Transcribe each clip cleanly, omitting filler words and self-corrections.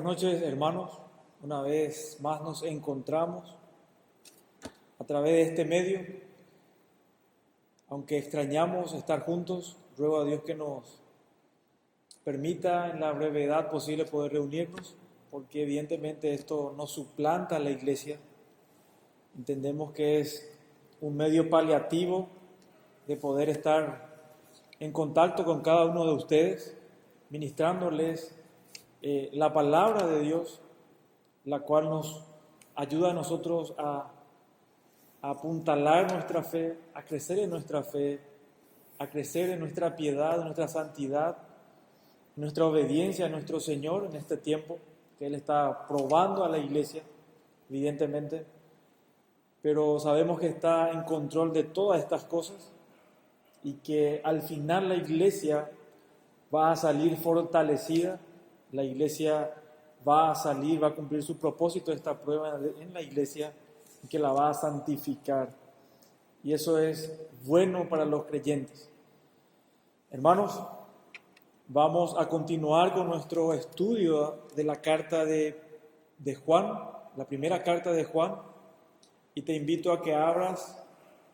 Buenas noches, hermanos. Una vez más nos encontramos a través de este medio. Aunque extrañamos estar juntos, ruego a Dios que nos permita en la brevedad posible poder reunirnos, porque evidentemente esto no suplanta a la iglesia. Entendemos que es un medio paliativo de poder estar en contacto con cada uno de ustedes, ministrándoles la palabra de Dios, la cual nos ayuda a nosotros a apuntalar nuestra fe, a crecer en nuestra fe, a crecer en nuestra piedad, en nuestra santidad, en nuestra obediencia a nuestro Señor en este tiempo, que Él está probando a la iglesia, evidentemente, pero sabemos que está en control de todas estas cosas y que al final la iglesia va a salir fortalecida, la iglesia va a salir, va a cumplir su propósito de esta prueba en la iglesia, y que la va a santificar. Y eso es bueno para los creyentes. Hermanos, vamos a continuar con nuestro estudio de la carta de Juan, la primera carta de Juan, y te invito a que abras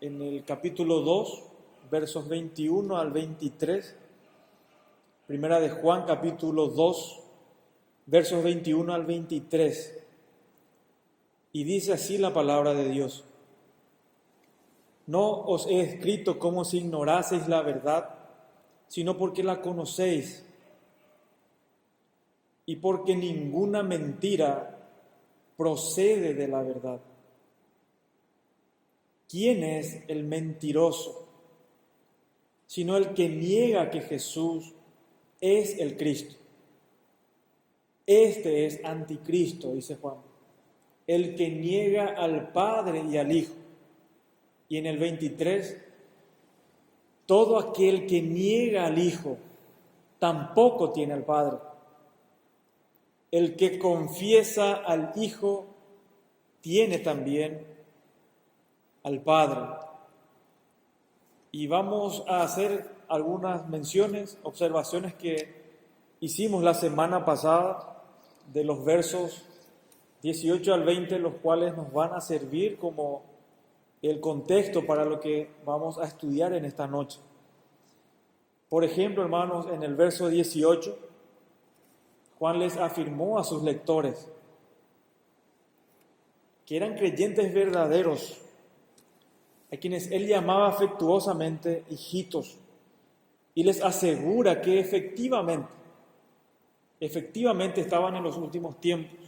en el capítulo 2, versos 21 al 23. Primera de Juan, capítulo 2, versos 21 al 23. Y dice así la palabra de Dios: No os he escrito como si ignoraseis la verdad, sino porque la conocéis, y porque ninguna mentira procede de la verdad. ¿Quién es el mentiroso? Sino el que niega que Jesús es el Cristo. Este es anticristo, dice Juan, el que niega al Padre y al Hijo. Y en el 23, todo aquel que niega al Hijo tampoco tiene al Padre. El que confiesa al Hijo tiene también al Padre. Y vamos a hacer algunas menciones, observaciones que hicimos la semana pasada de los versos 18 al 20, los cuales nos van a servir como el contexto para lo que vamos a estudiar en esta noche. Por ejemplo, hermanos, en el verso 18, Juan les afirmó a sus lectores que eran creyentes verdaderos, a quienes él llamaba afectuosamente hijitos, y les asegura que efectivamente estaban en los últimos tiempos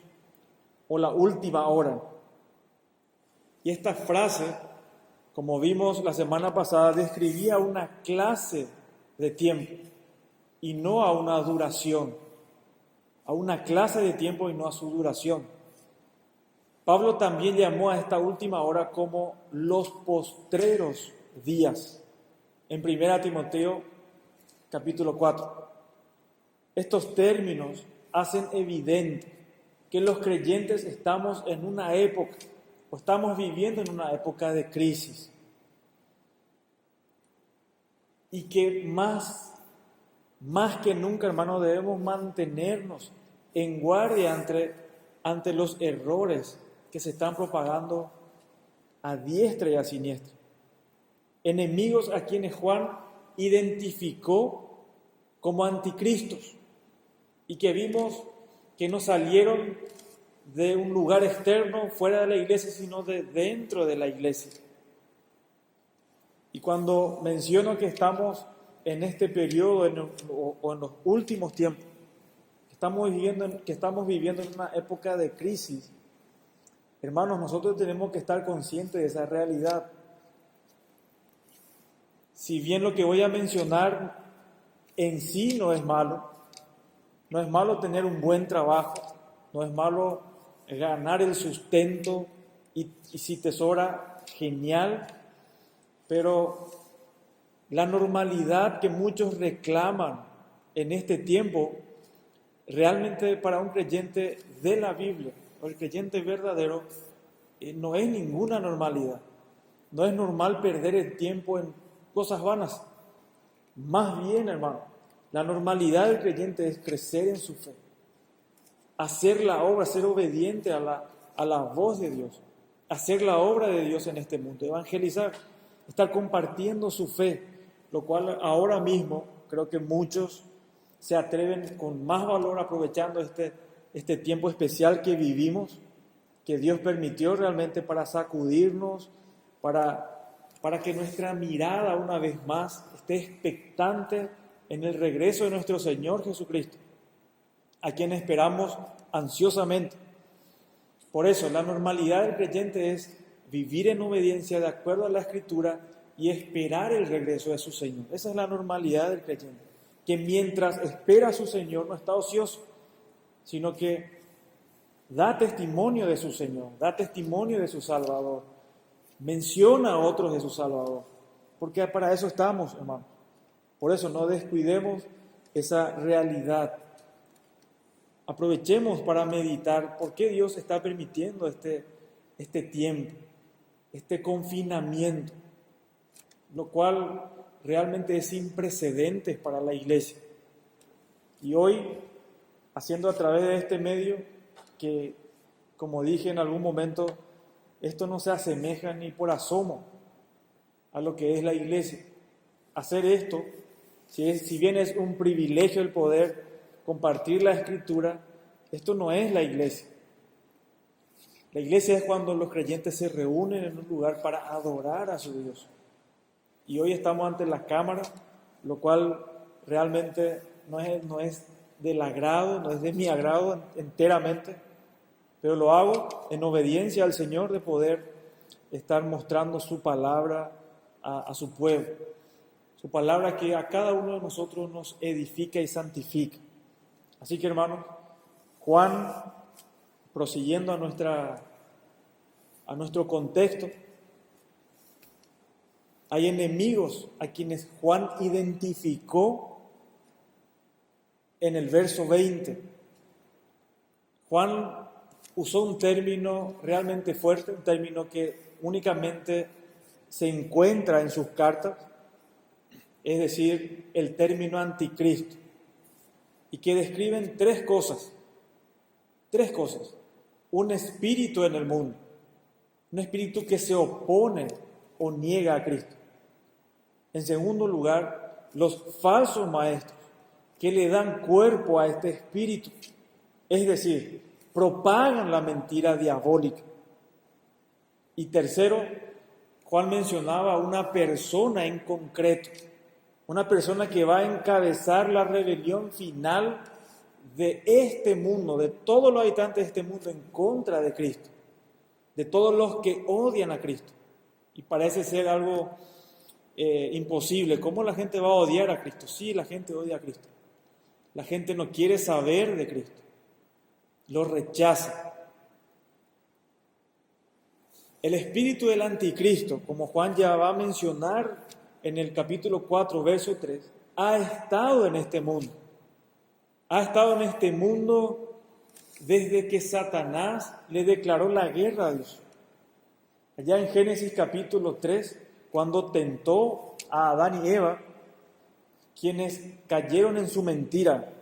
o la última hora. Y esta frase, como vimos la semana pasada, describía una clase de tiempo y no a una duración, a una clase de tiempo y no a su duración. Pablo también llamó a esta última hora como los postreros días, en 1 Timoteo capítulo 4. Estos términos hacen evidente que los creyentes estamos en una época, o estamos viviendo en una época de crisis, y que más que nunca, hermano, debemos mantenernos en guardia ante los errores que se están propagando a diestra y a siniestra. Enemigos a quienes Juan identificó como anticristos y que vimos que no salieron de un lugar externo, fuera de la iglesia, sino de dentro de la iglesia. Y cuando menciono que estamos en este periodo o en los últimos tiempos, que estamos viviendo en una época de crisis, hermanos, nosotros tenemos que estar conscientes de esa realidad. Si bien lo que voy a mencionar en sí no es malo tener un buen trabajo, no es malo ganar el sustento y si te sobra, genial, pero la normalidad que muchos reclaman en este tiempo, realmente para un creyente de la Biblia, o el creyente verdadero, no es ninguna normalidad. No es normal perder el tiempo en cosas vanas. Más bien, hermano, la normalidad del creyente es crecer en su fe, hacer la obra, ser obediente a la voz de Dios, hacer la obra de Dios en este mundo, evangelizar, estar compartiendo su fe, lo cual ahora mismo creo que muchos se atreven con más valor aprovechando este tiempo especial que vivimos, que Dios permitió realmente para sacudirnos, para que nuestra mirada una vez más esté expectante en el regreso de nuestro Señor Jesucristo, a quien esperamos ansiosamente. Por eso, la normalidad del creyente es vivir en obediencia de acuerdo a la Escritura y esperar el regreso de su Señor. Esa es la normalidad del creyente, que mientras espera a su Señor no está ocioso, sino que da testimonio de su Señor, da testimonio de su Salvador, menciona a otros de su Salvador, porque para eso estamos, hermanos. Por eso no descuidemos esa realidad. Aprovechemos para meditar por qué Dios está permitiendo este tiempo, este confinamiento, lo cual realmente es sin precedentes para la iglesia. Y hoy, haciendo a través de este medio, que como dije en algún momento, esto no se asemeja ni por asomo a lo que es la iglesia. Hacer esto, si bien es un privilegio el poder compartir la Escritura, esto no es la iglesia. La iglesia es cuando los creyentes se reúnen en un lugar para adorar a su Dios. Y hoy estamos ante la cámara, lo cual realmente no es del agrado, no es de mi agrado enteramente, pero lo hago en obediencia al Señor de poder estar mostrando su palabra a su pueblo. Su palabra que a cada uno de nosotros nos edifica y santifica. Así que, hermanos, Juan, prosiguiendo a nuestro contexto, hay enemigos a quienes Juan identificó en el verso 20. Juan usó un término realmente fuerte, un término que únicamente se encuentra en sus cartas, es decir, el término anticristo, y que describen tres cosas, un espíritu en el mundo, un espíritu que se opone o niega a Cristo. En segundo lugar, los falsos maestros que le dan cuerpo a este espíritu, es decir, propagan la mentira diabólica. Y tercero, Juan mencionaba a una persona en concreto, una persona que va a encabezar la rebelión final de este mundo, de todos los habitantes de este mundo en contra de Cristo, de todos los que odian a Cristo. Y parece ser algo imposible. ¿Cómo la gente va a odiar a Cristo? Sí, la gente odia a Cristo. La gente no quiere saber de Cristo, lo rechaza. El espíritu del anticristo, como Juan ya va a mencionar en el capítulo 4, verso 3, ha estado en este mundo. Ha estado en este mundo desde que Satanás le declaró la guerra a Dios. Allá en Génesis capítulo 3, cuando tentó a Adán y Eva, quienes cayeron en su mentira.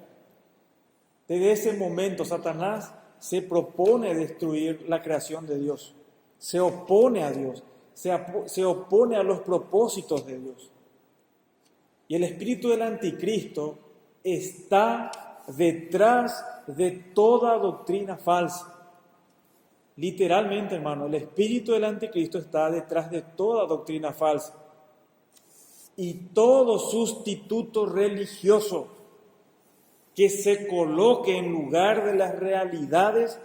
Desde ese momento Satanás se propone destruir la creación de Dios. Se opone a Dios, se opone a los propósitos de Dios. Y el espíritu del anticristo está detrás de toda doctrina falsa. Literalmente, hermano, el espíritu del anticristo está detrás de toda doctrina falsa. Y todo sustituto religioso que se coloque en lugar de las realidades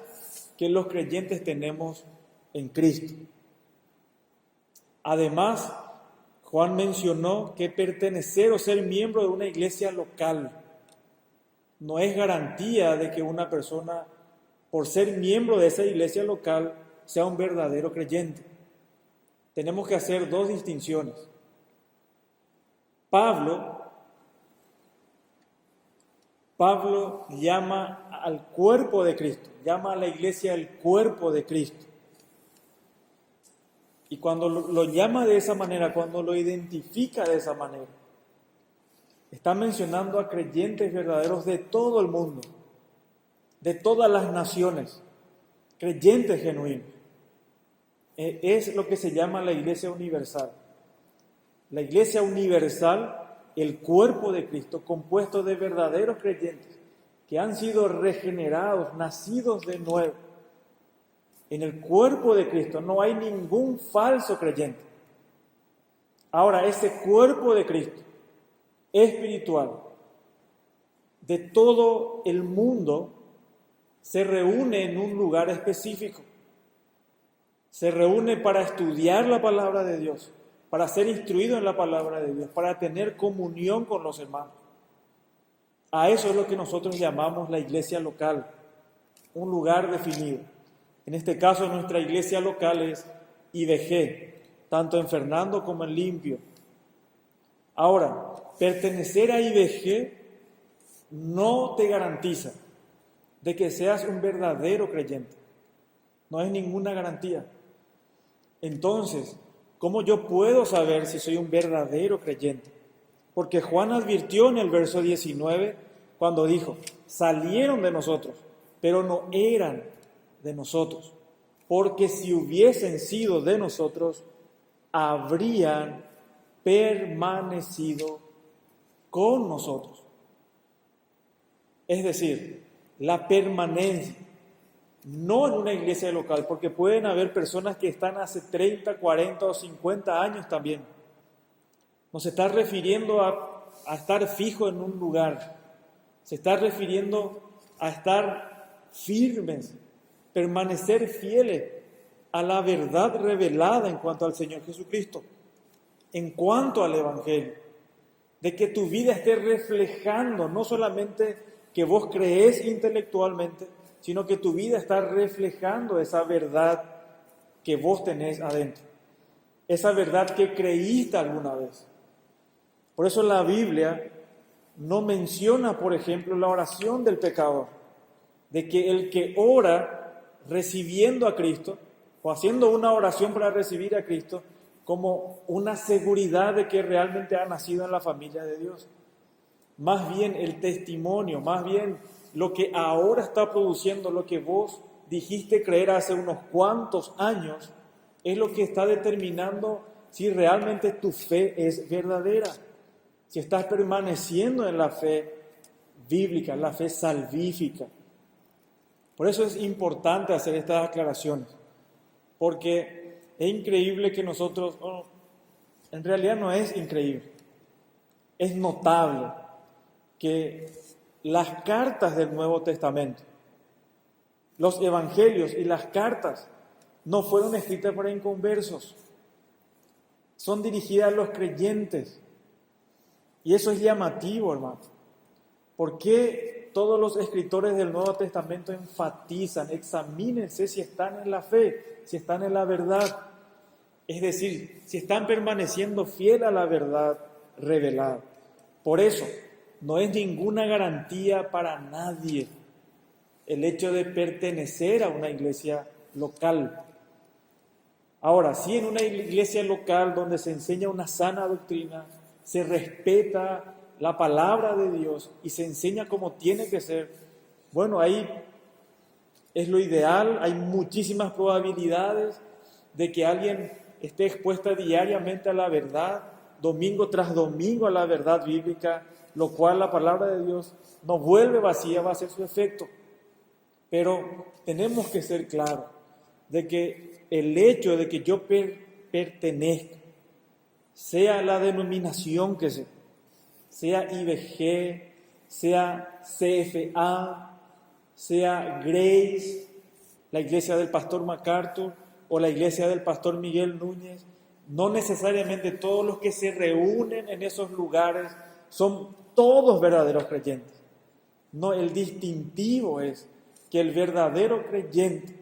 que los creyentes tenemos en Cristo. Además, Juan mencionó que pertenecer o ser miembro de una iglesia local no es garantía de que una persona, por ser miembro de esa iglesia local, sea un verdadero creyente. Tenemos que hacer dos distinciones. Pablo llama al cuerpo de Cristo, llama a la iglesia el cuerpo de Cristo. Y cuando lo llama de esa manera, cuando lo identifica de esa manera, está mencionando a creyentes verdaderos de todo el mundo, de todas las naciones, creyentes genuinos. Es lo que se llama la Iglesia Universal. La Iglesia Universal, el cuerpo de Cristo, compuesto de verdaderos creyentes que han sido regenerados, nacidos de nuevo. En el cuerpo de Cristo no hay ningún falso creyente. Ahora, ese cuerpo de Cristo espiritual de todo el mundo se reúne en un lugar específico. Se reúne para estudiar la palabra de Dios, para ser instruido en la palabra de Dios, para tener comunión con los hermanos. A eso es lo que nosotros llamamos la iglesia local, un lugar definido. En este caso, nuestra iglesia local es IBG, tanto en Fernando como en Limpio. Ahora, pertenecer a IBG no te garantiza de que seas un verdadero creyente. No es ninguna garantía. Entonces, ¿cómo yo puedo saber si soy un verdadero creyente? Porque Juan advirtió en el verso 19 cuando dijo, salieron de nosotros, pero no eran de nosotros, porque si hubiesen sido de nosotros, habrían permanecido con nosotros. Es decir, la permanencia, no en una iglesia local, porque pueden haber personas que están hace 30, 40 o 50 años también. No se está refiriendo a estar fijo en un lugar, se está refiriendo a estar firmes, permanecer fieles a la verdad revelada en cuanto al Señor Jesucristo, en cuanto al Evangelio, de que tu vida esté reflejando no solamente que vos creés intelectualmente, sino que tu vida está reflejando esa verdad que vos tenés adentro, esa verdad que creíste alguna vez. Por eso la Biblia no menciona, por ejemplo, la oración del pecador, de que el que ora recibiendo a Cristo o haciendo una oración para recibir a Cristo como una seguridad de que realmente ha nacido en la familia de Dios. Más bien el testimonio, más bien lo que ahora está produciendo, lo que vos dijiste creer hace unos cuantos años, es lo que está determinando si realmente tu fe es verdadera, si estás permaneciendo en la fe bíblica, en la fe salvífica. Por eso es importante hacer estas aclaraciones, porque es increíble que nosotros, en realidad no es increíble, es notable que las cartas del Nuevo Testamento, los evangelios y las cartas no fueron escritas para inconversos, son dirigidas a los creyentes. Y eso es llamativo, hermano. ¿Por qué todos los escritores del Nuevo Testamento enfatizan, examínense si están en la fe, si están en la verdad? Es decir, si están permaneciendo fiel a la verdad revelada. Por eso, no es ninguna garantía para nadie el hecho de pertenecer a una iglesia local. Ahora, si en una iglesia local donde se enseña una sana doctrina, se respeta la palabra de Dios y se enseña como tiene que ser, bueno, ahí es lo ideal, hay muchísimas probabilidades de que alguien esté expuesta diariamente a la verdad, domingo tras domingo a la verdad bíblica, lo cual la palabra de Dios no vuelve vacía, va a hacer su efecto. Pero tenemos que ser claros de que el hecho de que yo pertenezca, sea la denominación que sea IBG, sea CFA, sea Grace, la iglesia del pastor MacArthur o la iglesia del pastor Miguel Núñez, no necesariamente todos los que se reúnen en esos lugares son todos verdaderos creyentes. No, el distintivo es que el verdadero creyente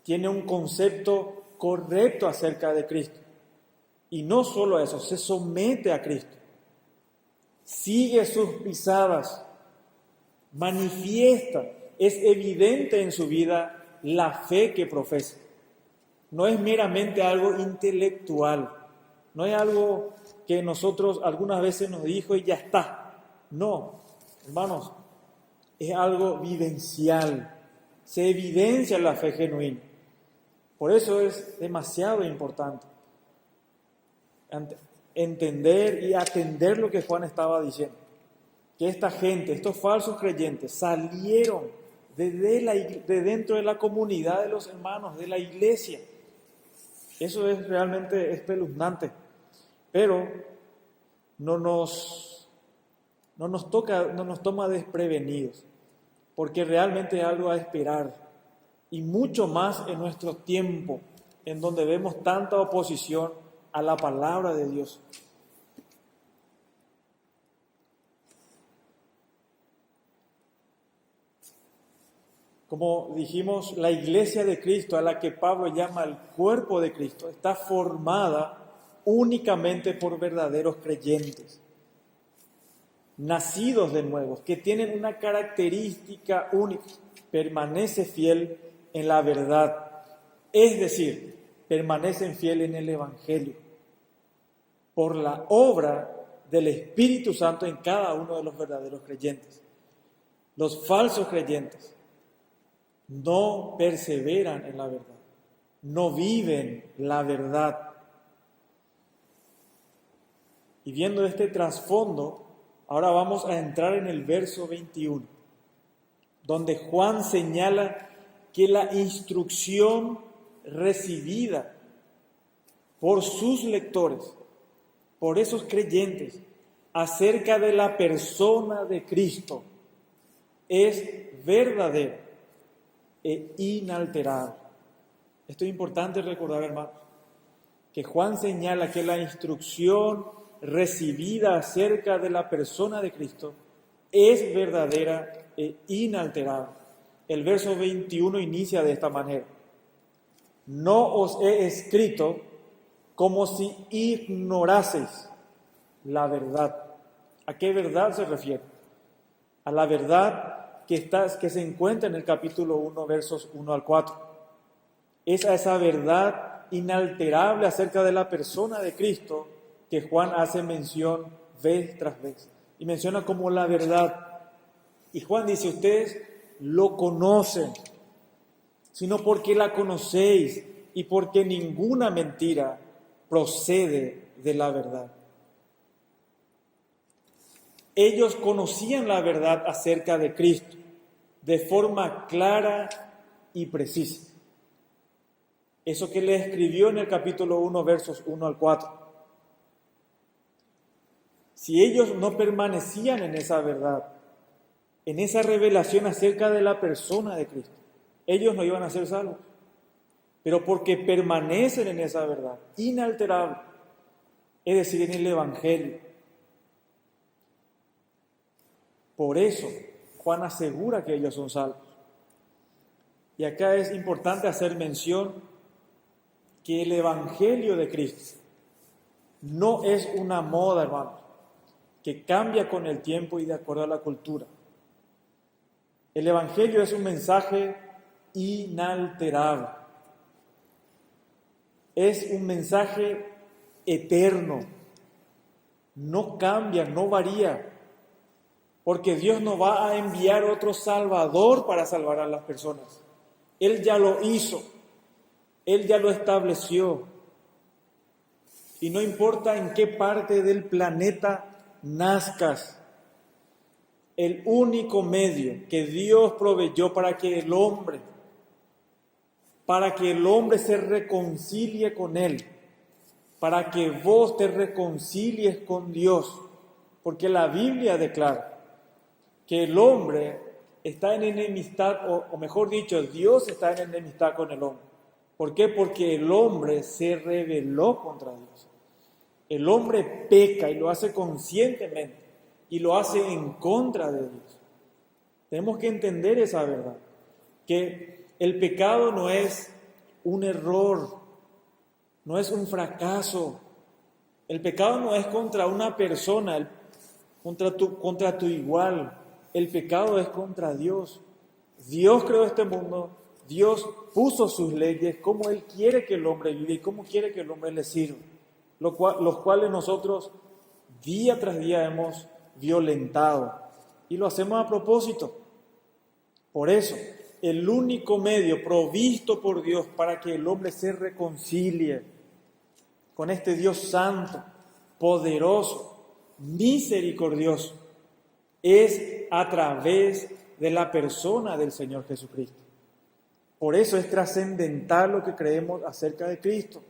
tiene un concepto correcto acerca de Cristo. Y no solo eso, se somete a Cristo, sigue sus pisadas, manifiesta, es evidente en su vida la fe que profesa. No es meramente algo intelectual, no es algo que nosotros algunas veces nos dijo y ya está. No, hermanos, es algo vivencial, se evidencia la fe genuina. Por eso es demasiado importante entender y atender lo que Juan estaba diciendo. Que esta gente, estos falsos creyentes, salieron de dentro de la comunidad de los hermanos, de la iglesia. Eso es realmente espeluznante. Pero no nos toma desprevenidos, porque realmente es algo a esperar. Y mucho más en nuestro tiempo, en donde vemos tanta oposición a la palabra de Dios. Como dijimos, la iglesia de Cristo, a la que Pablo llama el cuerpo de Cristo, está formada únicamente por verdaderos creyentes, nacidos de nuevo, que tienen una característica única: permanece fiel en la verdad, es decir, permanecen fieles en el Evangelio, por la obra del Espíritu Santo en cada uno de los verdaderos creyentes. Los falsos creyentes no perseveran en la verdad, no viven la verdad. Y viendo este trasfondo, ahora vamos a entrar en el verso 21, donde Juan señala que la instrucción recibida por sus lectores, por esos creyentes, acerca de la persona de Cristo, es verdadera e inalterable. Esto es importante recordar, hermanos, que Juan señala que la instrucción recibida acerca de la persona de Cristo es verdadera e inalterable. El verso 21 inicia de esta manera: no os he escrito como si ignoraseis la verdad. ¿A qué verdad se refiere? A la verdad que se encuentra en el capítulo 1, versos 1 al 4. Es a esa verdad inalterable acerca de la persona de Cristo que Juan hace mención vez tras vez. Y menciona como la verdad. Y Juan dice: ustedes lo conocen, sino porque la conocéis y porque ninguna mentira procede de la verdad. Ellos conocían la verdad acerca de Cristo de forma clara y precisa. Eso que le escribió en el capítulo 1, versos 1 al 4. Si ellos no permanecían en esa verdad, en esa revelación acerca de la persona de Cristo, ellos no iban a ser salvos. Pero porque permanecen en esa verdad inalterable, es decir, en el Evangelio. Por eso Juan asegura que ellos son salvos. Y acá es importante hacer mención que el Evangelio de Cristo no es una moda, hermanos, que cambia con el tiempo y de acuerdo a la cultura. El Evangelio es un mensaje inalterable. Es un mensaje eterno. No cambia, no varía. Porque Dios no va a enviar otro Salvador para salvar a las personas. Él ya lo hizo. Él ya lo estableció. Y no importa en qué parte del planeta nazcas, el único medio que Dios proveyó para que el hombre se reconcilie con Él, para que vos te reconcilies con Dios, porque la Biblia declara que el hombre está en enemistad, o mejor dicho, Dios está en enemistad con el hombre. ¿Por qué? Porque el hombre se rebeló contra Dios. El hombre peca y lo hace conscientemente y lo hace en contra de Dios. Tenemos que entender esa verdad, que el pecado no es un error, no es un fracaso. El pecado no es contra una persona, contra tu igual. El pecado es contra Dios. Dios creó este mundo, Dios puso sus leyes, cómo Él quiere que el hombre viva y cómo quiere que el hombre le sirva, los cuales nosotros día tras día hemos violentado y lo hacemos a propósito. Por eso, el único medio provisto por Dios para que el hombre se reconcilie con este Dios santo, poderoso, misericordioso, es a través de la persona del Señor Jesucristo. Por eso es trascendental lo que creemos acerca de Cristo.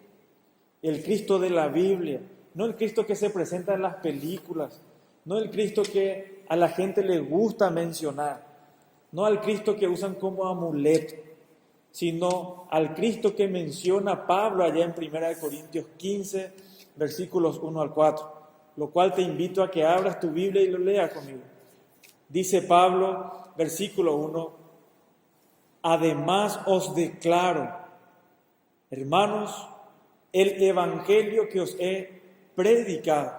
El Cristo de la Biblia, no el Cristo que se presenta en las películas, no el Cristo que a la gente le gusta mencionar, no al Cristo que usan como amuleto, sino al Cristo que menciona Pablo allá en 1 Corintios 15, versículos 1 al 4, lo cual te invito a que abras tu Biblia y lo leas conmigo. Dice Pablo, versículo 1, además os declaro, hermanos, el evangelio que os he predicado,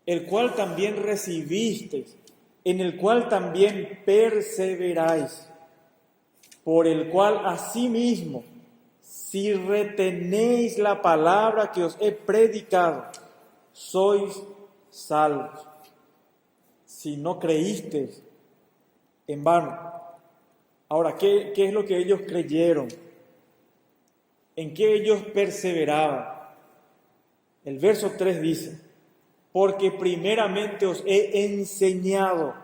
el cual también recibisteis, en el cual también perseveráis, por el cual asimismo, si retenéis la palabra que os he predicado, sois salvos. Si no creísteis, en vano. Ahora, ¿qué es lo que ellos creyeron? ¿En qué ellos perseveraban? El verso 3 dice, porque primeramente os he enseñado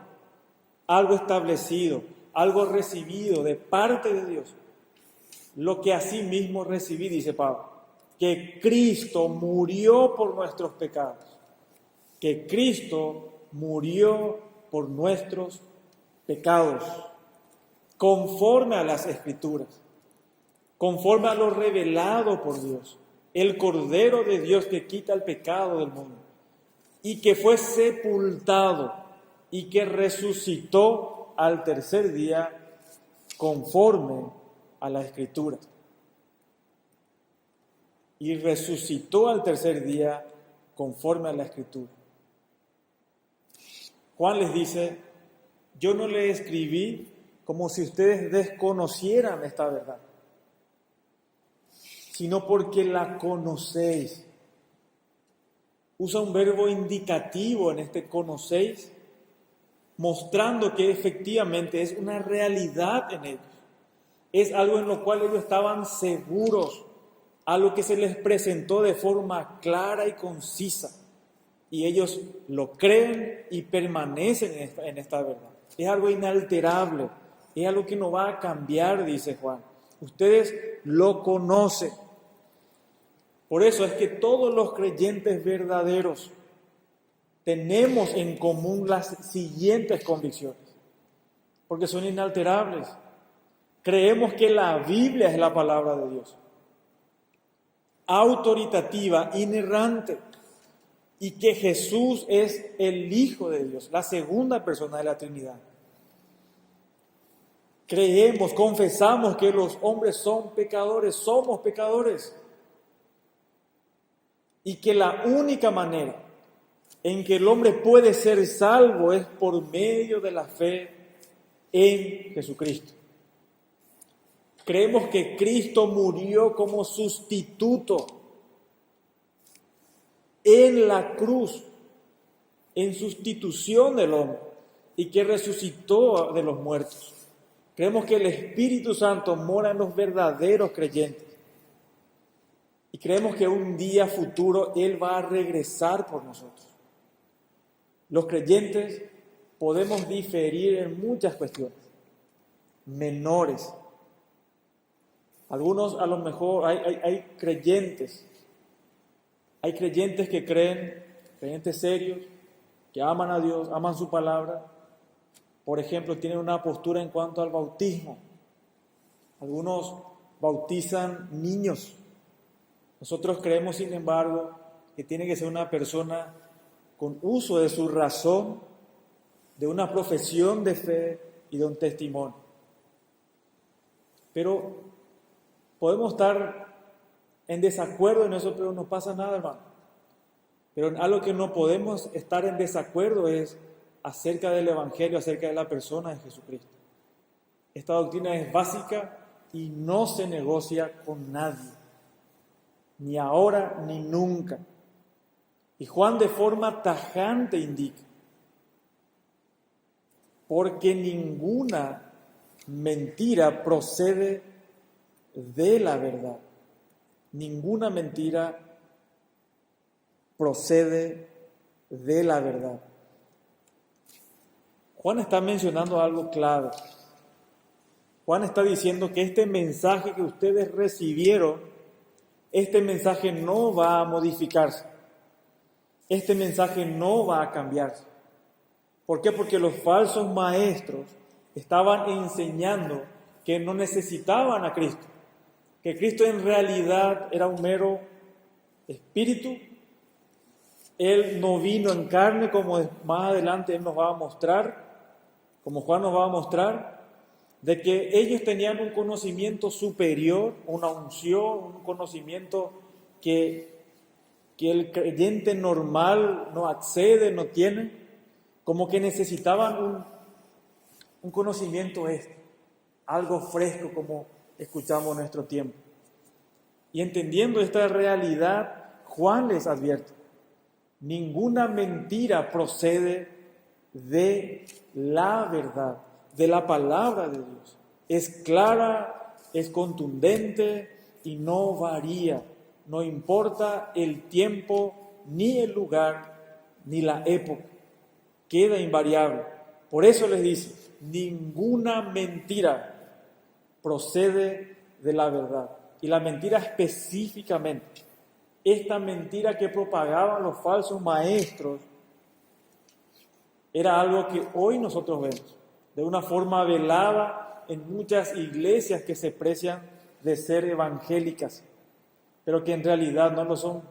algo establecido, algo recibido de parte de Dios, lo que asimismo recibí, dice Pablo, que Cristo murió por nuestros pecados, que Cristo murió por nuestros pecados, conforme a las Escrituras, conforme a lo revelado por Dios, el Cordero de Dios que quita el pecado del mundo, y que fue sepultado y que resucitó al tercer día conforme a la Escritura. Y resucitó al tercer día conforme a la Escritura. Juan les dice, yo no le escribí como si ustedes desconocieran esta verdad, sino porque la conocéis. Usa un verbo indicativo en este conocéis, mostrando que efectivamente es una realidad en ellos. Es algo en lo cual ellos estaban seguros, algo que se les presentó de forma clara y concisa. Y ellos lo creen y permanecen en esta verdad. Es algo inalterable, es algo que no va a cambiar, dice Juan. Ustedes lo conocen. Por eso es que todos los creyentes verdaderos tenemos en común las siguientes convicciones, porque son inalterables. Creemos que la Biblia es la palabra de Dios, autoritativa, inerrante, y que Jesús es el Hijo de Dios, la segunda persona de la Trinidad. Creemos, confesamos que los hombres son pecadores, somos pecadores, y que la única manera en que el hombre puede ser salvo es por medio de la fe en Jesucristo. Creemos que Cristo murió como sustituto en la cruz, en sustitución del hombre, y que resucitó de los muertos. Creemos que el Espíritu Santo mora en los verdaderos creyentes. Y creemos que un día futuro Él va a regresar por nosotros. Los creyentes podemos diferir en muchas cuestiones menores. Algunos a lo mejor hay creyentes que creen, creyentes serios, que aman a Dios, aman su palabra. Por ejemplo, tienen una postura en cuanto al bautismo. Algunos bautizan niños. Nosotros creemos, sin embargo, que tiene que ser una persona con uso de su razón, de una profesión de fe y de un testimonio. Pero podemos estar en desacuerdo en eso, pero no pasa nada, hermano. Pero en algo que no podemos estar en desacuerdo es acerca del Evangelio, acerca de la persona de Jesucristo. Esta doctrina es básica y no se negocia con nadie, ni ahora ni nunca. Y Juan de forma tajante indica, porque ninguna mentira procede de la verdad. Ninguna mentira procede de la verdad. Juan está mencionando algo clave. Juan está diciendo que este mensaje que ustedes recibieron, este mensaje no va a modificarse. Este mensaje no va a cambiarse. ¿Por qué? Porque los falsos maestros estaban enseñando que no necesitaban a Cristo, que Cristo en realidad era un mero espíritu. Él no vino en carne, como más adelante Él nos va a mostrar, como Juan nos va a mostrar, de que ellos tenían un conocimiento superior, una unción, un conocimiento que el creyente normal no accede, no tiene, como que necesitaban un conocimiento algo fresco, como escuchamos en nuestro tiempo. Y entendiendo esta realidad, Juan les advierte: ninguna mentira procede de la verdad, de la palabra de Dios. Es clara, es contundente y no varía. No importa el tiempo, ni el lugar, ni la época. Queda invariable. Por eso les dice: ninguna mentira procede de la verdad. Y la mentira específicamente, esta mentira que propagaban los falsos maestros, era algo que hoy nosotros vemos de una forma velada en muchas iglesias que se precian de ser evangélicas, pero que en realidad no lo son.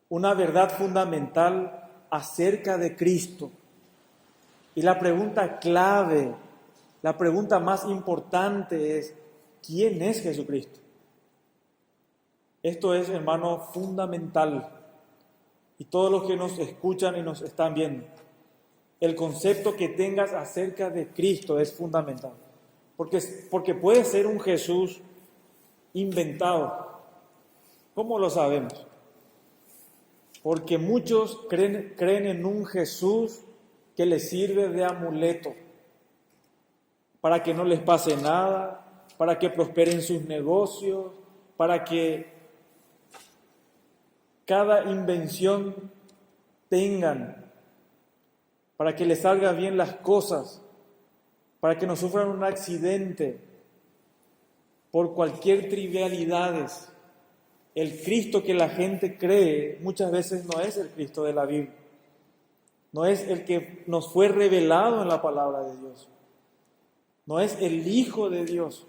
Una verdad fundamental acerca de Cristo. Y la pregunta clave, la pregunta más importante es: ¿quién es Jesucristo? Esto es, hermano, fundamental. Y todos los que nos escuchan y nos están viendo, el concepto que tengas acerca de Cristo es fundamental. Porque puede ser un Jesús inventado. ¿Cómo lo sabemos? Porque muchos creen en un Jesús que les sirve de amuleto para que no les pase nada, para que prosperen sus negocios, para que cada invención tengan, para que les salgan bien las cosas, para que no sufran un accidente por cualquier trivialidades. El Cristo que la gente cree muchas veces no es el Cristo de la Biblia, no es el que nos fue revelado en la palabra de Dios, no es el Hijo de Dios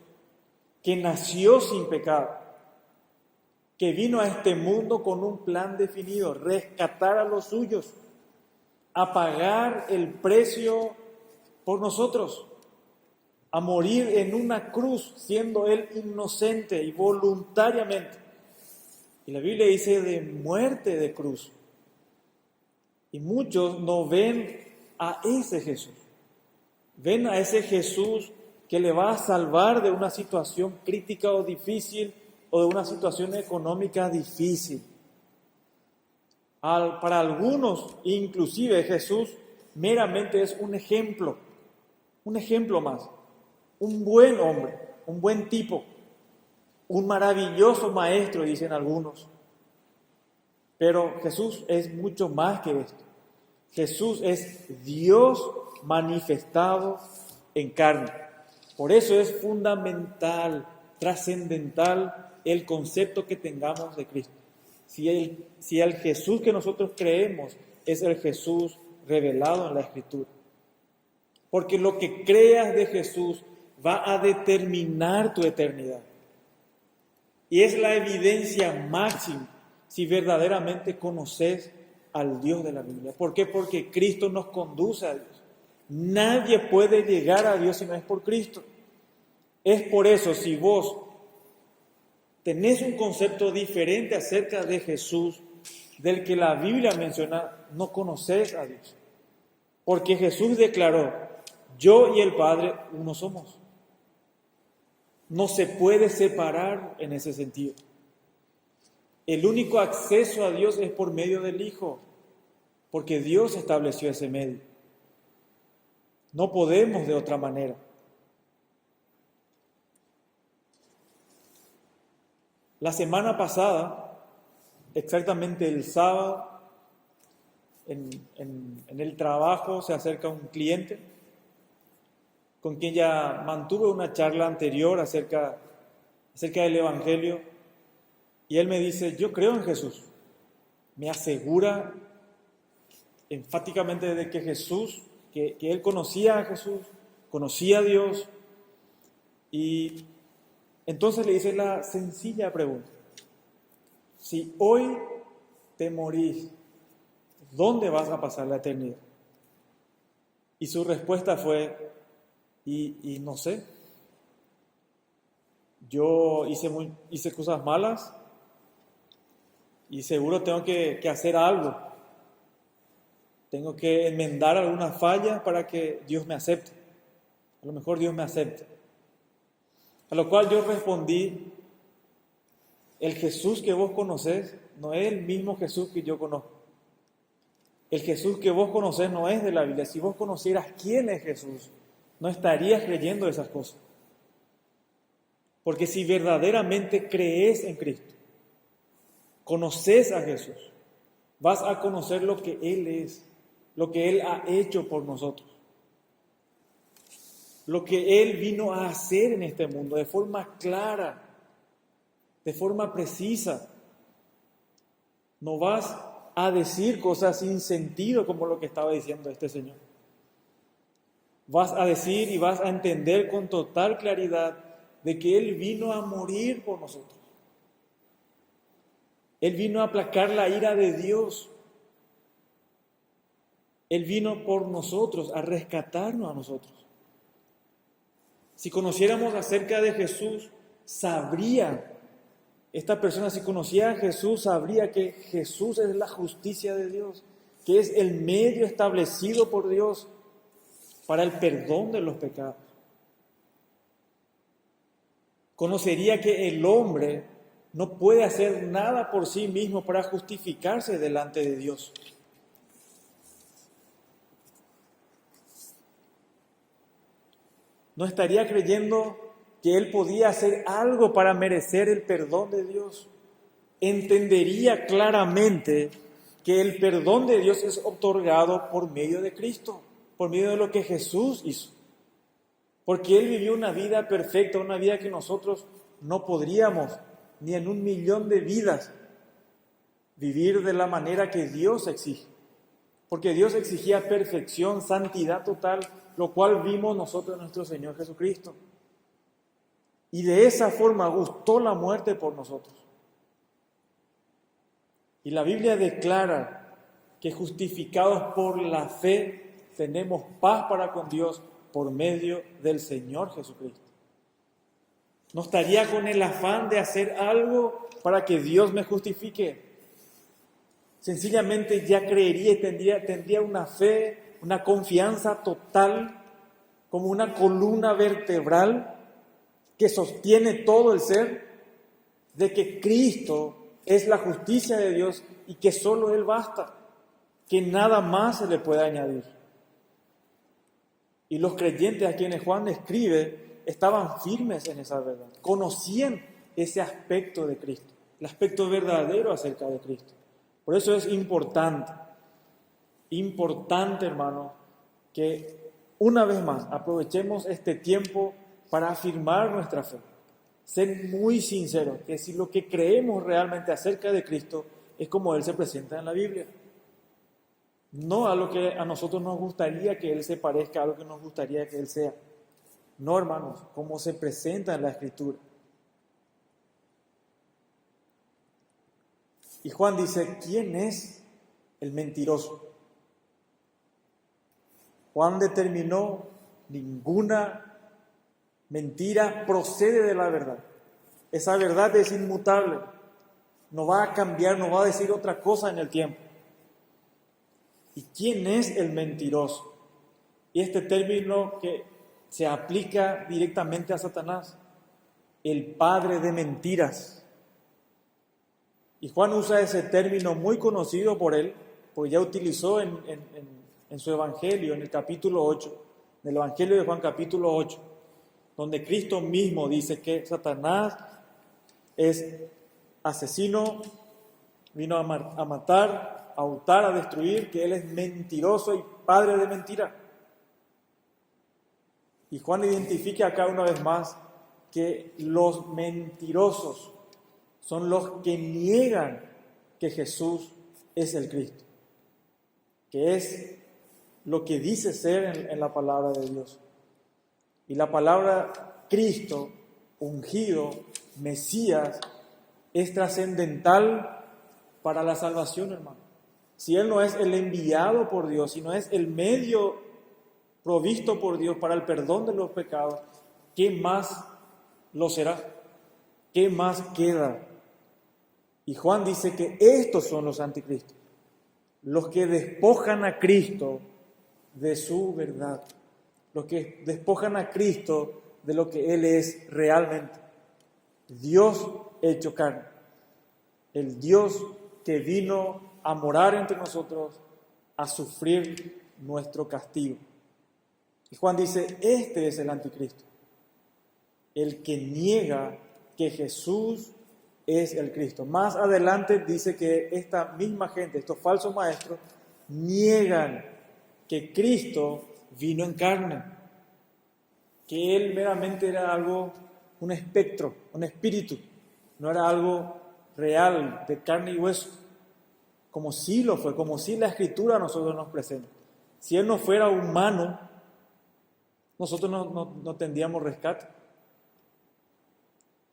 que nació sin pecado, que vino a este mundo con un plan definido: rescatar a los suyos, a pagar el precio por nosotros, a morir en una cruz, siendo Él inocente y voluntariamente. Y la Biblia dice de muerte de cruz. Y muchos no ven a ese Jesús. Ven a ese Jesús que le va a salvar de una situación crítica o difícil, o de una situación económica difícil. Para algunos, inclusive, Jesús meramente es un ejemplo más, un buen hombre, un buen tipo, un maravilloso maestro, dicen algunos. Pero Jesús es mucho más que esto. Jesús es Dios manifestado en carne. Por eso es fundamental, trascendental el concepto que tengamos de Cristo. Si el Jesús que nosotros creemos es el Jesús revelado en la Escritura. Porque lo que creas de Jesús va a determinar tu eternidad. Y es la evidencia máxima si verdaderamente conoces al Dios de la Biblia. ¿Por qué? Porque Cristo nos conduce a Dios. Nadie puede llegar a Dios si no es por Cristo. Es por eso, si vos tenés un concepto diferente acerca de Jesús del que la Biblia menciona, no conoces a Dios. Porque Jesús declaró: yo y el Padre uno somos. No se puede separar en ese sentido. El único acceso a Dios es por medio del Hijo, porque Dios estableció ese medio. No podemos de otra manera. La semana pasada, exactamente el sábado, en el trabajo se acerca un cliente con quien ya mantuve una charla anterior acerca del Evangelio, y él me dice: yo creo en Jesús. Me asegura enfáticamente de que Jesús, que él conocía a Jesús, conocía a Dios, y entonces le hice la sencilla pregunta: si hoy te morís, ¿dónde vas a pasar la eternidad? Y su respuesta fue: y no sé. Yo hice cosas malas y seguro tengo que hacer algo. Tengo que enmendar alguna falla para que Dios me acepte. A lo mejor Dios me acepte. A lo cual yo respondí: el Jesús que vos conocés no es el mismo Jesús que yo conozco. El Jesús que vos conocés no es de la Biblia. Si vos conocieras quién es Jesús, no estarías creyendo esas cosas. Porque si verdaderamente crees en Cristo, conoces a Jesús, vas a conocer lo que Él es, lo que Él ha hecho por nosotros, lo que Él vino a hacer en este mundo de forma clara, de forma precisa. No vas a decir cosas sin sentido como lo que estaba diciendo este señor. Vas a decir y vas a entender con total claridad de que Él vino a morir por nosotros. Él vino a aplacar la ira de Dios. Él vino por nosotros, a rescatarnos a nosotros. Si conociéramos acerca de Jesús, esta persona, si conocía a Jesús, sabría que Jesús es la justicia de Dios, que es el medio establecido por Dios para el perdón de los pecados. Conocería que el hombre no puede hacer nada por sí mismo para justificarse delante de Dios. No estaría creyendo que él podía hacer algo para merecer el perdón de Dios. Entendería claramente que el perdón de Dios es otorgado por medio de Cristo, por medio de lo que Jesús hizo. Porque Él vivió una vida perfecta, una vida que nosotros no podríamos, ni en 1.000.000 de vidas, vivir de la manera que Dios exige. Porque Dios exigía perfección, santidad total, lo cual vimos nosotros en nuestro Señor Jesucristo. Y de esa forma gustó la muerte por nosotros. Y la Biblia declara que justificados por la fe tenemos paz para con Dios por medio del Señor Jesucristo. No estaría con el afán de hacer algo para que Dios me justifique. Sencillamente ya creería y tendría una fe, una confianza total, como una columna vertebral que sostiene todo el ser, de que Cristo es la justicia de Dios y que solo Él basta, que nada más se le puede añadir. Y los creyentes a quienes Juan escribe estaban firmes en esa verdad, conocían ese aspecto de Cristo, el aspecto verdadero acerca de Cristo. Por eso es importante, hermano, que una vez más aprovechemos este tiempo para afirmar nuestra fe. Ser muy sinceros, que si lo que creemos realmente acerca de Cristo es como Él se presenta en la Biblia. No a lo que a nosotros nos gustaría que Él se parezca, a lo que nos gustaría que Él sea. No, hermanos, como se presenta en la Escritura. Y Juan dice: ¿quién es el mentiroso? Juan determinó: ninguna mentira procede de la verdad. Esa verdad es inmutable. No va a cambiar, no va a decir otra cosa en el tiempo. ¿Y quién es el mentiroso? Y este término que se aplica directamente a Satanás, el padre de mentiras. Y Juan usa ese término muy conocido por él, porque ya utilizó en su evangelio, en el capítulo 8, en el evangelio de Juan capítulo 8, donde Cristo mismo dice que Satanás es asesino, vino a matar, a hurtar, a destruir, que Él es mentiroso y padre de mentira. Y Juan identifica acá una vez más que los mentirosos son los que niegan que Jesús es el Cristo, que es lo que dice ser en la palabra de Dios. Y la palabra Cristo, ungido, Mesías, es trascendental para la salvación, hermano. Si Él no es el enviado por Dios, si no es el medio provisto por Dios para el perdón de los pecados, ¿qué más lo será? ¿Qué más queda? Y Juan dice que estos son los anticristos, los que despojan a Cristo de su verdad, los que despojan a Cristo de lo que Él es realmente. Dios hecho carne, el Dios que vino a morar entre nosotros, a sufrir nuestro castigo. Y Juan dice, este es el anticristo, el que niega que Jesús es el Cristo. Más adelante dice que esta misma gente, estos falsos maestros, niegan que Cristo vino en carne, que Él meramente era algo, un espectro, un espíritu, no era algo real, de carne y hueso, como sí lo fue, como sí la Escritura a nosotros nos presenta. Si Él no fuera humano, nosotros no tendríamos rescate.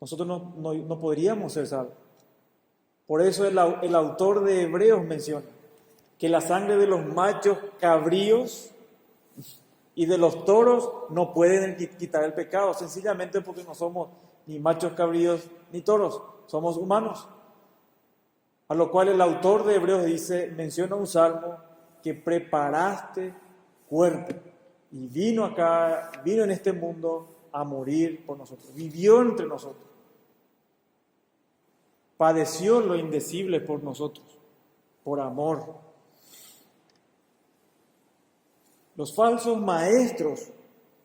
Nosotros no podríamos ser salvos. Por eso el autor de Hebreos menciona que la sangre de los machos cabríos y de los toros no pueden quitar el pecado, sencillamente porque no somos ni machos cabríos ni toros, somos humanos. A lo cual el autor de Hebreos menciona un salmo, que preparaste cuerpo y vino en este mundo a morir por nosotros, vivió entre nosotros, padeció lo indecible por nosotros, por amor. Los falsos maestros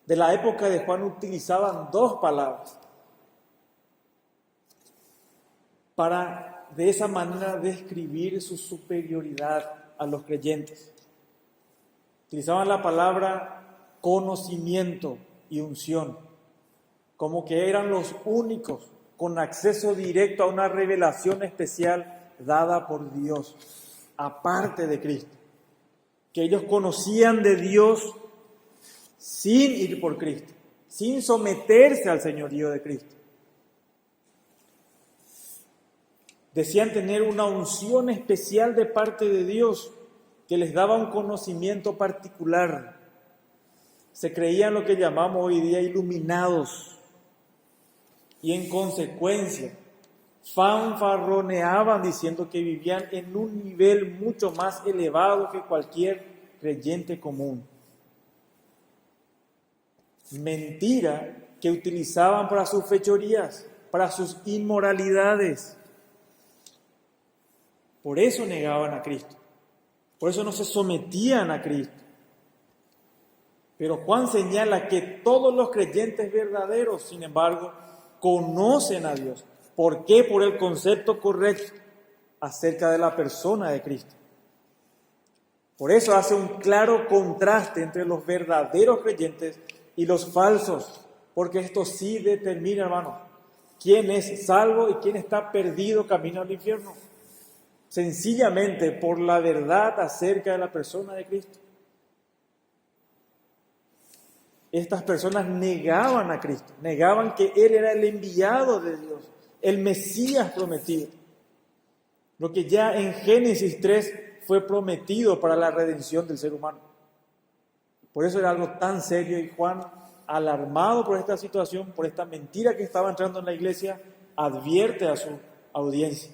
de la época de Juan utilizaban dos palabras para de esa manera describir su superioridad a los creyentes. Utilizaban la palabra conocimiento y unción, como que eran los únicos con acceso directo a una revelación especial dada por Dios, aparte de Cristo. Que ellos conocían de Dios sin ir por Cristo, sin someterse al señorío de Cristo. Decían tener una unción especial de parte de Dios que les daba un conocimiento particular. Se creían lo que llamamos hoy día iluminados y en consecuencia fanfarroneaban diciendo que vivían en un nivel mucho más elevado que cualquier creyente común. Mentira que utilizaban para sus fechorías, para sus inmoralidades. Por eso negaban a Cristo. Por eso no se sometían a Cristo. Pero Juan señala que todos los creyentes verdaderos, sin embargo, conocen a Dios. ¿Por qué? Por el concepto correcto acerca de la persona de Cristo. Por eso hace un claro contraste entre los verdaderos creyentes y los falsos, porque esto sí determina, hermanos, quién es salvo y quién está perdido camino al infierno. Sencillamente por la verdad acerca de la persona de Cristo. Estas personas negaban a Cristo, negaban que Él era el enviado de Dios, el Mesías prometido. Lo que ya en Génesis 3 fue prometido para la redención del ser humano. Por eso era algo tan serio y Juan, alarmado por esta situación, por esta mentira que estaba entrando en la iglesia, advierte a su audiencia.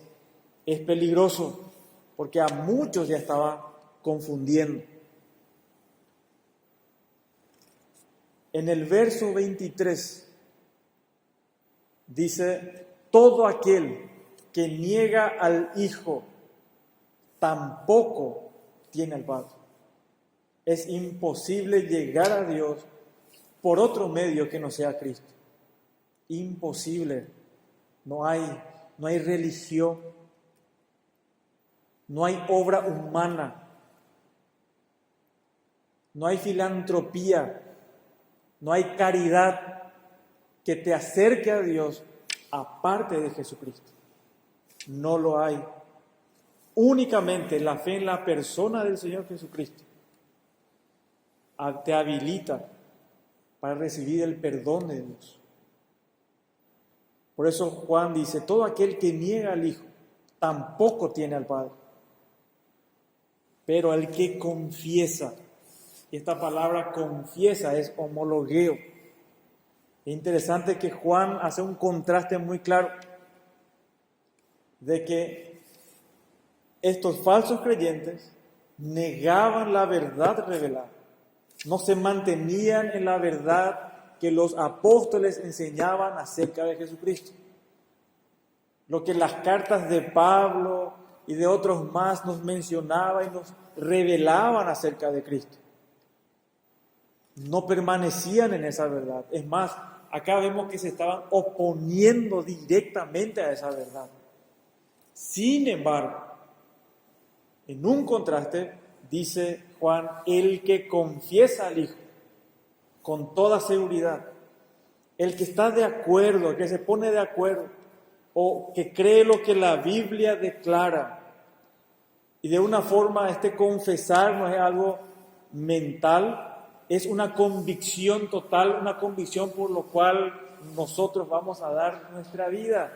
Es peligroso porque a muchos ya estaba confundiendo. En el verso 23 dice, todo aquel que niega al Hijo tampoco tiene al Padre. Es imposible llegar a Dios por otro medio que no sea Cristo. Imposible. No hay no hay religión, no hay obra humana, no hay filantropía, no hay caridad que te acerque a Dios aparte de Jesucristo. No lo hay. Únicamente la fe en la persona del Señor Jesucristo te habilita para recibir el perdón de Dios. Por eso Juan dice, todo aquel que niega al Hijo tampoco tiene al Padre. Pero el que confiesa, y esta palabra confiesa es homologueo. Es interesante que Juan hace un contraste muy claro de que estos falsos creyentes negaban la verdad revelada, no se mantenían en la verdad que los apóstoles enseñaban acerca de Jesucristo. Lo que las cartas de Pablo y de otros más nos mencionaban y nos revelaban acerca de Cristo. No permanecían en esa verdad. Es más, acá vemos que se estaban oponiendo directamente a esa verdad. Sin embargo, en un contraste, dice Juan, el que confiesa al Hijo con toda seguridad, el que está de acuerdo, que se pone de acuerdo, o que cree lo que la Biblia declara, y de una forma este confesar no es algo mental, es una convicción total, una convicción por lo cual nosotros vamos a dar nuestra vida.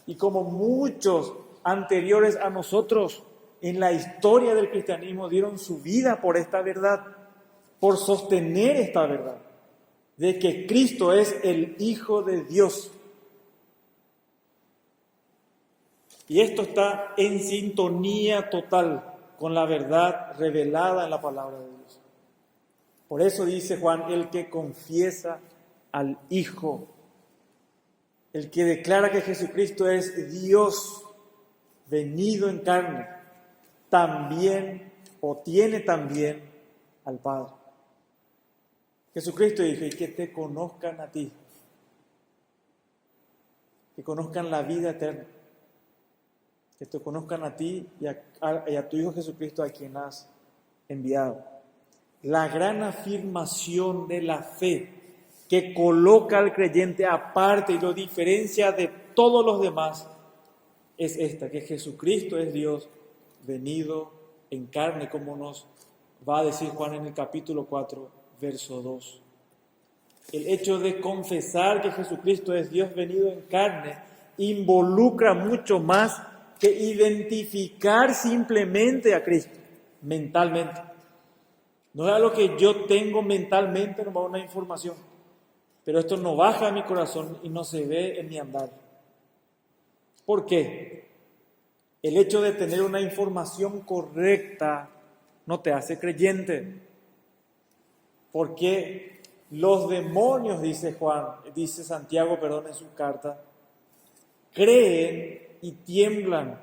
Y como muchos anteriores a nosotros en la historia del cristianismo dieron su vida por esta verdad, por sostener esta verdad, de que Cristo es el Hijo de Dios. Y esto está en sintonía total con la verdad revelada en la palabra de Dios. Por eso dice Juan, el que confiesa al Hijo, el que declara que Jesucristo es Dios venido en carne, también o tiene también al Padre. Jesucristo dijo, y que te conozcan a ti, que conozcan la vida eterna, que te conozcan a ti y a tu Hijo Jesucristo a quien has enviado. La gran afirmación de la fe que coloca al creyente aparte y lo diferencia de todos los demás es esta, que Jesucristo es Dios venido en carne, como nos va a decir Juan en el capítulo 4, verso 2. El hecho de confesar que Jesucristo es Dios venido en carne involucra mucho más que identificar simplemente a Cristo mentalmente. No es algo que yo tengo mentalmente, no va una información, pero esto no baja a mi corazón y no se ve en mi andar. ¿Por qué? El hecho de tener una información correcta no te hace creyente. Porque los demonios, dice Santiago, en su carta, creen y tiemblan.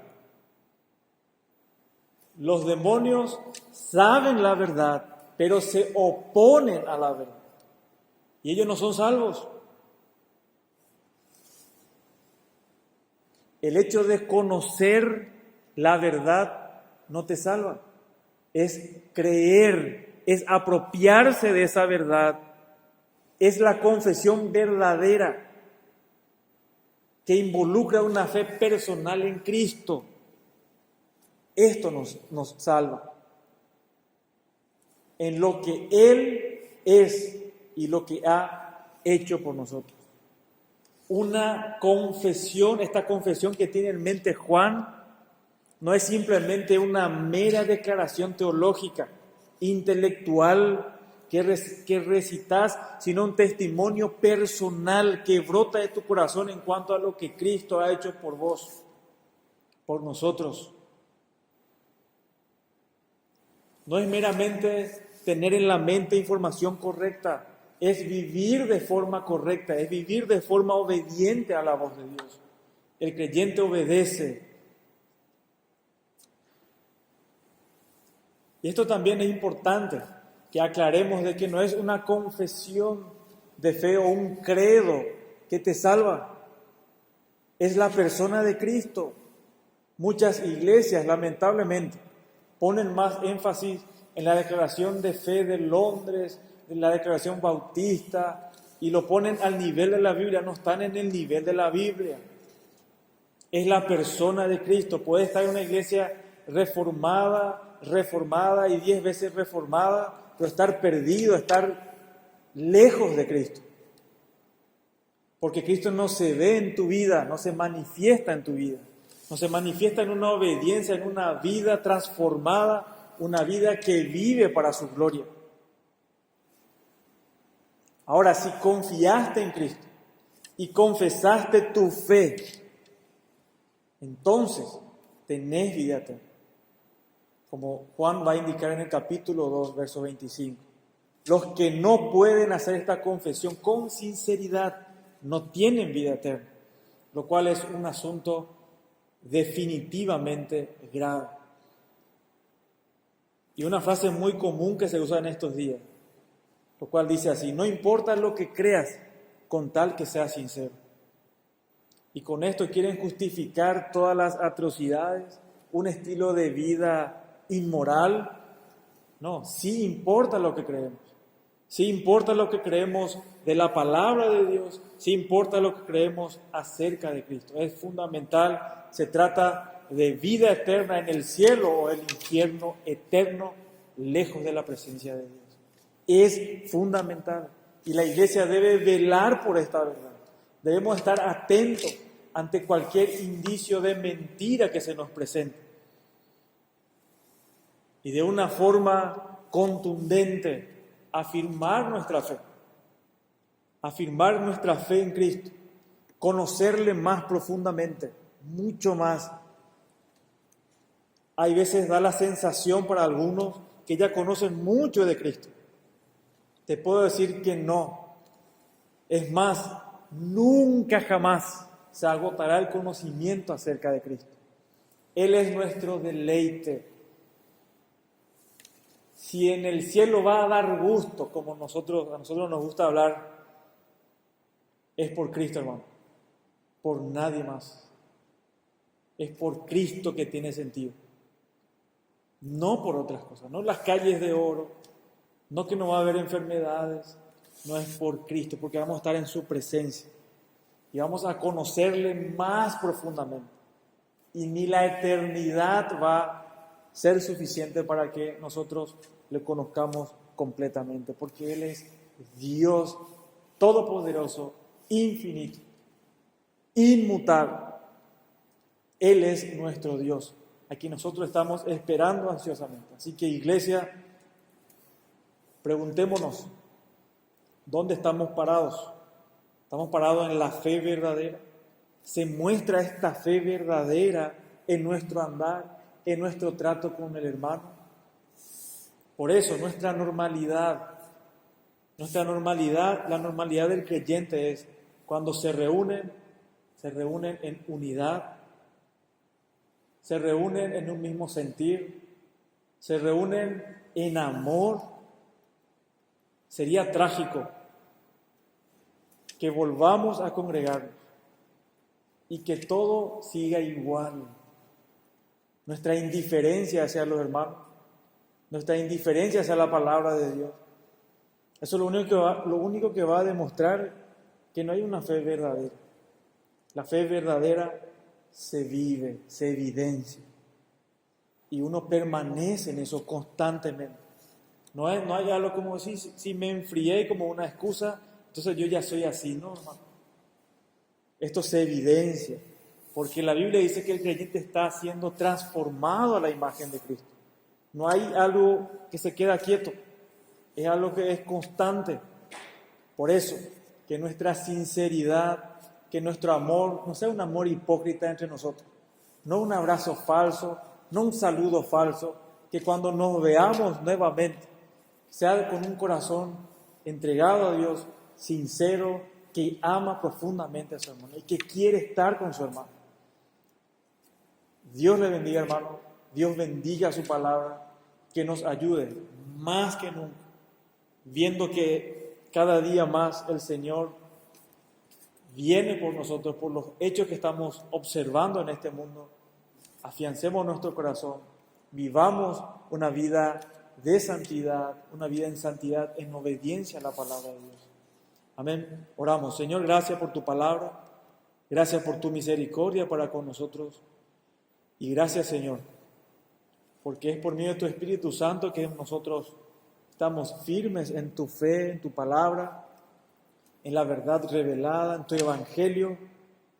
Los demonios saben la verdad, pero se oponen a la verdad. Y ellos no son salvos. El hecho de conocer la verdad no te salva. Es creer, es apropiarse de esa verdad. Es la confesión verdadera que involucra una fe personal en Cristo. Esto nos salva. En lo que Él es y lo que ha hecho por nosotros. Una confesión, esta confesión que tiene en mente Juan, no es simplemente una mera declaración teológica, intelectual, que recitas, sino un testimonio personal que brota de tu corazón en cuanto a lo que Cristo ha hecho por vos, por nosotros. No es meramente tener en la mente información correcta, es vivir de forma correcta, es vivir de forma obediente a la voz de Dios. El creyente obedece. Y esto también es importante, que aclaremos de que no es una confesión de fe o un credo que te salva. es la persona de Cristo. Muchas iglesias, lamentablemente, ponen más énfasis en la declaración de fe de Londres, en la declaración bautista, y lo ponen al nivel de la Biblia, no están en el nivel de la Biblia. Es la persona de Cristo. Puede estar en una iglesia reformada y 10 veces reformada, pero estar perdido, estar lejos de Cristo. Porque Cristo no se ve en tu vida, no se manifiesta en tu vida. No se manifiesta en una obediencia, en una vida transformada, una vida que vive para su gloria. Ahora, si confiaste en Cristo y confesaste tu fe, entonces tenés vida eterna. Como Juan va a indicar en el capítulo 2, verso 25. Los que no pueden hacer esta confesión con sinceridad no tienen vida eterna, lo cual es un asunto definitivamente grave. Y una frase muy común que se usa en estos días, lo cual dice así: no importa lo que creas, con tal que seas sincero. Y con esto quieren justificar todas las atrocidades, un estilo de vida inmoral. No, sí importa lo que creemos. Sí importa lo que creemos de la palabra de Dios, sí importa lo que creemos acerca de Cristo. Es fundamental, se trata de vida eterna en el cielo o el infierno eterno, lejos de la presencia de Dios. Es fundamental y la iglesia debe velar por esta verdad. Debemos estar atentos ante cualquier indicio de mentira que se nos presente. Y de una forma contundente, afirmar nuestra fe en Cristo, conocerle más profundamente, mucho más. Hay veces da la sensación para algunos que ya conocen mucho de Cristo. Te puedo decir que no. Es más, nunca jamás se agotará el conocimiento acerca de Cristo. Él es nuestro deleite. Si en el cielo va a dar gusto, como a nosotros nos gusta hablar, es por Cristo, hermano, por nadie más. Es por Cristo que tiene sentido, no por otras cosas, no las calles de oro, no que no va a haber enfermedades, no es por Cristo, porque vamos a estar en su presencia y vamos a conocerle más profundamente. Y ni la eternidad va a ser suficiente para que nosotros le conozcamos completamente, porque Él es Dios todopoderoso, infinito, inmutable. Él es nuestro Dios, a quien nosotros estamos esperando ansiosamente. Así que, iglesia, preguntémonos, ¿dónde estamos parados? ¿Estamos parados en la fe verdadera? ¿Se muestra esta fe verdadera en nuestro andar, en nuestro trato con el hermano? Por eso nuestra normalidad, la normalidad del creyente es cuando se reúnen en unidad, se reúnen en un mismo sentir, se reúnen en amor. Sería trágico que volvamos a congregarnos y que todo siga igual. Nuestra indiferencia hacia los hermanos, nuestra indiferencia hacia la palabra de Dios. Eso es lo único que va a demostrar que no hay una fe verdadera. La fe verdadera se vive, se evidencia. Y uno permanece en eso constantemente. No hay algo como si me enfrié como una excusa, entonces yo ya soy así. No, hermano. Esto se evidencia, porque la Biblia dice que el creyente está siendo transformado a la imagen de Cristo. No hay algo que se queda quieto, es algo que es constante. Por eso, que nuestra sinceridad, que nuestro amor no sea un amor hipócrita entre nosotros, no un abrazo falso, no un saludo falso, que cuando nos veamos nuevamente sea con un corazón entregado a Dios, sincero, que ama profundamente a su hermano y que quiere estar con su hermano. Dios le bendiga, hermano. Dios bendiga su palabra, que nos ayude más que nunca, viendo que cada día más el Señor viene por nosotros, por los hechos que estamos observando en este mundo. Afiancemos nuestro corazón, vivamos una vida de santidad, una vida en santidad, en obediencia a la palabra de Dios. Amén. Oramos. Señor, gracias por tu palabra, gracias por tu misericordia para con nosotros y gracias, Señor, porque es por medio de tu Espíritu Santo que nosotros estamos firmes en tu fe, en tu palabra, en la verdad revelada, en tu evangelio.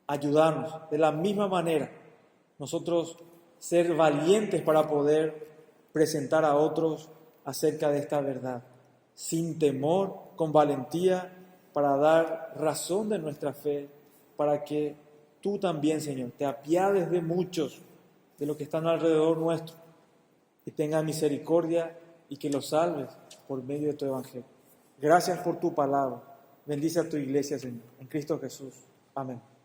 Ayúdanos de la misma manera nosotros ser valientes para poder presentar a otros acerca de esta verdad, sin temor, con valentía, para dar razón de nuestra fe, para que tú también, Señor, te apiades de muchos de los que están alrededor nuestro y tengas misericordia y que los salves por medio de tu evangelio. Gracias por tu palabra. Bendice a tu iglesia, Señor, en Cristo Jesús. Amén.